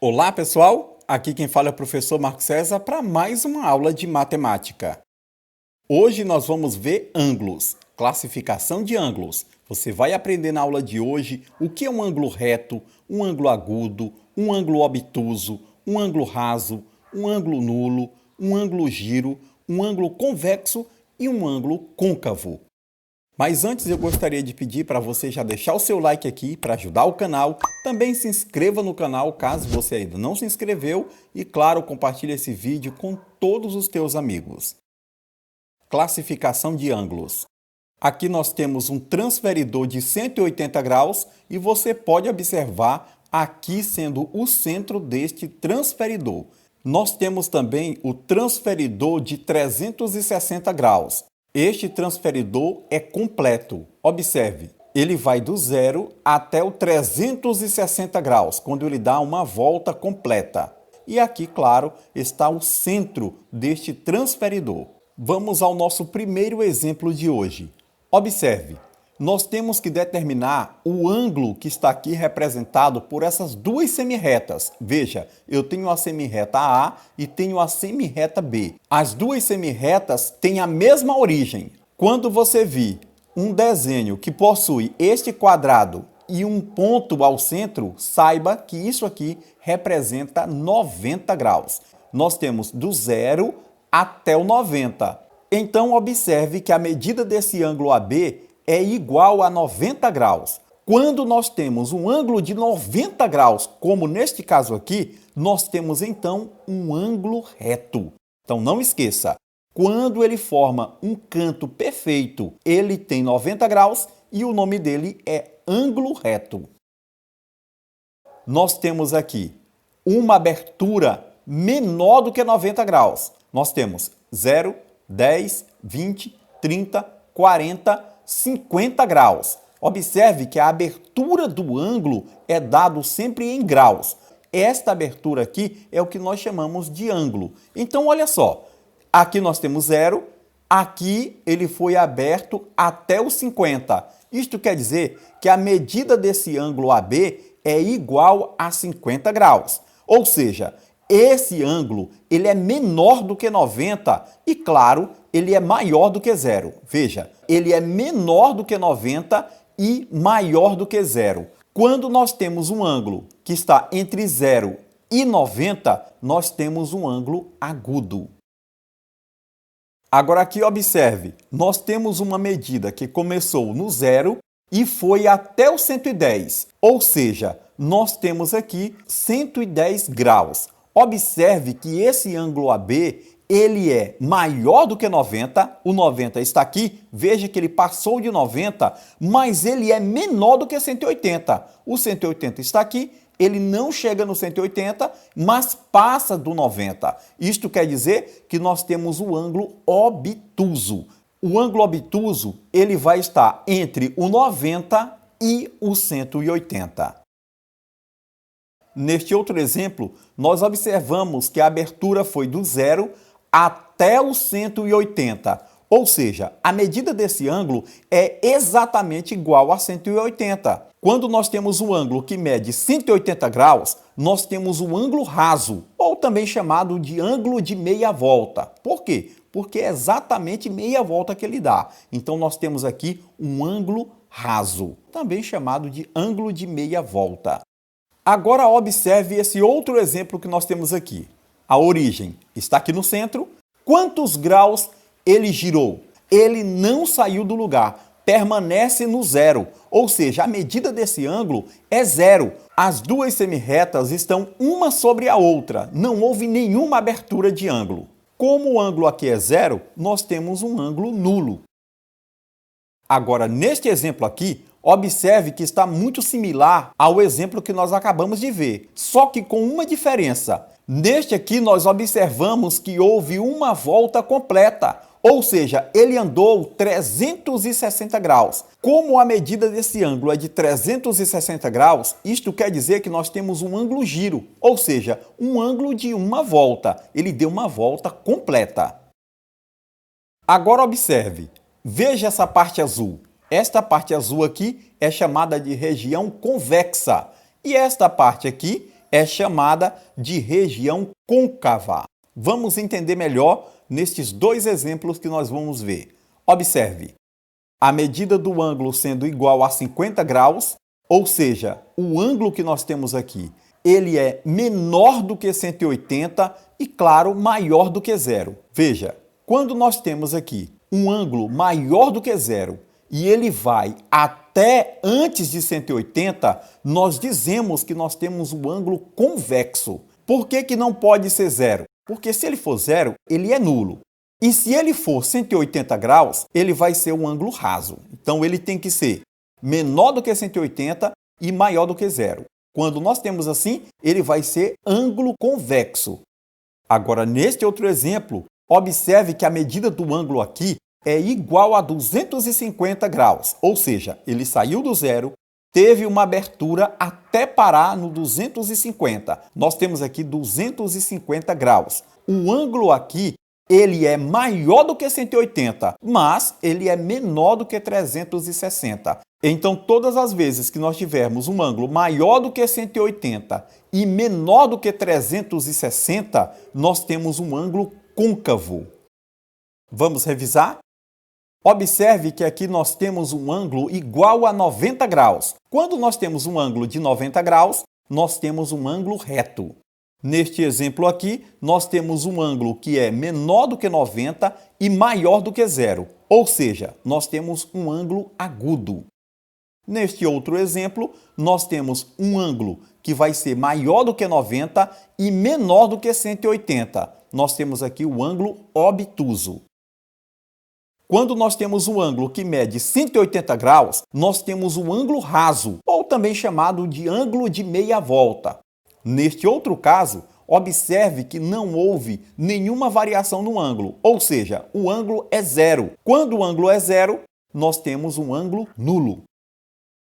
Olá, pessoal! Aqui quem fala é o professor Marco César para mais uma aula de matemática. Hoje nós vamos ver ângulos, classificação de ângulos. Você vai aprender na aula de hoje o que é um ângulo reto, um ângulo agudo, um ângulo obtuso, um ângulo raso, um ângulo nulo, um ângulo giro, um ângulo convexo e um ângulo côncavo. Mas antes eu gostaria de pedir para você já deixar o seu like aqui para ajudar o canal. Também se inscreva no canal caso você ainda não se inscreveu e, claro, compartilhe esse vídeo com todos os teus amigos. Classificação de ângulos. Aqui nós temos um transferidor de 180 graus e você pode observar aqui sendo o centro deste transferidor. Nós temos também o transferidor de 360 graus. Este transferidor é completo. Observe, ele vai do zero até o 360 graus, quando ele dá uma volta completa. E aqui, claro, está o centro deste transferidor. Vamos ao nosso primeiro exemplo de hoje. Observe, nós temos que determinar o ângulo que está aqui representado por essas duas semirretas. Veja, eu tenho a semirreta A e tenho a semirreta B. As duas semirretas têm a mesma origem. Quando você vir um desenho que possui este quadrado e um ponto ao centro, saiba que isso aqui representa 90 graus. Nós temos do zero até o 90. Então, observe que a medida desse ângulo AB é igual a 90 graus. Quando nós temos um ângulo de 90 graus, como neste caso aqui, nós temos então um ângulo reto. Então não esqueça, quando ele forma um canto perfeito, ele tem 90 graus e o nome dele é ângulo reto. Nós temos aqui uma abertura menor do que 90 graus. Nós temos 0, 10, 20, 30, 40, 50 graus. Observe que a abertura do ângulo é dado sempre em graus. Esta abertura aqui é o que nós chamamos de ângulo. Então, olha só, aqui nós temos 0, aqui ele foi aberto até os 50. Isto quer dizer que a medida desse ângulo AB é igual a 50 graus. Ou seja, esse ângulo ele é menor do que 90 e, claro, ele é maior do que zero. Veja, ele é menor do que 90 e maior do que zero. Quando nós temos um ângulo que está entre 0 e 90, nós temos um ângulo agudo. Agora aqui observe, nós temos uma medida que começou no 0 e foi até o 110. Ou seja, nós temos aqui 110 graus. Observe que esse ângulo AB ele é maior do que 90, o 90 está aqui, veja que ele passou de 90, mas ele é menor do que 180. O 180 está aqui, ele não chega no 180, mas passa do 90. Isto quer dizer que nós temos o ângulo obtuso. O ângulo obtuso ele vai estar entre o 90 e o 180. Neste outro exemplo, nós observamos que a abertura foi do 0 até o 180, ou seja, a medida desse ângulo é exatamente igual a 180. Quando nós temos um ângulo que mede 180 graus, nós temos um ângulo raso, ou também chamado de ângulo de meia volta. Por quê? Porque é exatamente meia volta que ele dá. Então nós temos aqui um ângulo raso, também chamado de ângulo de meia volta. Agora observe esse outro exemplo que nós temos aqui. A origem está aqui no centro. Quantos graus ele girou? Ele não saiu do lugar, permanece no zero. Ou seja, a medida desse ângulo é zero. As duas semirretas estão uma sobre a outra. Não houve nenhuma abertura de ângulo. Como o ângulo aqui é zero, nós temos um ângulo nulo. Agora, neste exemplo aqui, observe que está muito similar ao exemplo que nós acabamos de ver, só que com uma diferença. Neste aqui, nós observamos que houve uma volta completa, ou seja, ele andou 360 graus. Como a medida desse ângulo é de 360 graus, isto quer dizer que nós temos um ângulo giro, ou seja, um ângulo de uma volta. Ele deu uma volta completa. Agora observe, veja essa parte azul. Esta parte azul aqui é chamada de região convexa e esta parte aqui é chamada de região côncava. Vamos entender melhor nestes dois exemplos que nós vamos ver. Observe, a medida do ângulo sendo igual a 50 graus, ou seja, o ângulo que nós temos aqui, ele é menor do que 180 e, claro, maior do que zero. Veja, quando nós temos aqui um ângulo maior do que zero e ele vai até antes de 180, nós dizemos que nós temos um ângulo convexo. Por que não pode ser zero? Porque se ele for zero, ele é nulo. E se ele for 180 graus, ele vai ser um ângulo raso. Então ele tem que ser menor do que 180 e maior do que zero. Quando nós temos assim, ele vai ser ângulo convexo. Agora, neste outro exemplo, observe que a medida do ângulo aqui é igual a 250 graus. Ou seja, ele saiu do zero, teve uma abertura até parar no 250. Nós temos aqui 250 graus. O ângulo aqui, ele é maior do que 180, mas ele é menor do que 360. Então, todas as vezes que nós tivermos um ângulo maior do que 180 e menor do que 360, nós temos um ângulo côncavo. Vamos revisar? Observe que aqui nós temos um ângulo igual a 90 graus. Quando nós temos um ângulo de 90 graus, nós temos um ângulo reto. Neste exemplo aqui, nós temos um ângulo que é menor do que 90 e maior do que zero, ou seja, nós temos um ângulo agudo. Neste outro exemplo, nós temos um ângulo que vai ser maior do que 90 e menor do que 180. Nós temos aqui o ângulo obtuso. Quando nós temos um ângulo que mede 180 graus, nós temos um ângulo raso, ou também chamado de ângulo de meia volta. Neste outro caso, observe que não houve nenhuma variação no ângulo, ou seja, o ângulo é zero. Quando o ângulo é zero, nós temos um ângulo nulo.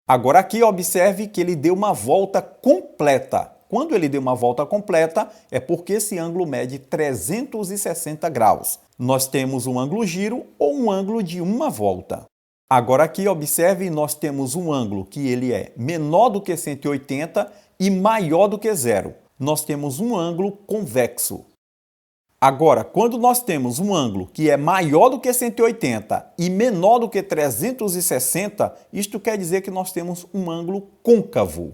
Agora aqui observe que ele deu uma volta completa. Quando ele deu uma volta completa, é porque esse ângulo mede 360 graus. Nós temos um ângulo giro ou um ângulo de uma volta. Agora aqui observe, nós temos um ângulo que ele é menor do que 180 e maior do que zero. Nós temos um ângulo convexo. Agora, quando nós temos um ângulo que é maior do que 180 e menor do que 360, isto quer dizer que nós temos um ângulo côncavo.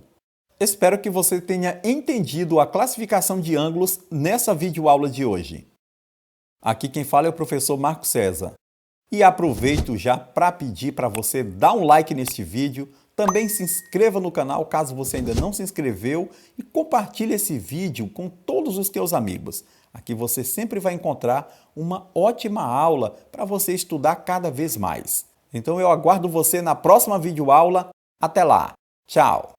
Espero que você tenha entendido a classificação de ângulos nessa videoaula de hoje. Aqui quem fala é o professor Marco César. E aproveito já para pedir para você dar um like neste vídeo, também se inscreva no canal caso você ainda não se inscreveu e compartilhe esse vídeo com todos os teus amigos. Aqui você sempre vai encontrar uma ótima aula para você estudar cada vez mais. Então eu aguardo você na próxima videoaula. Até lá! Tchau!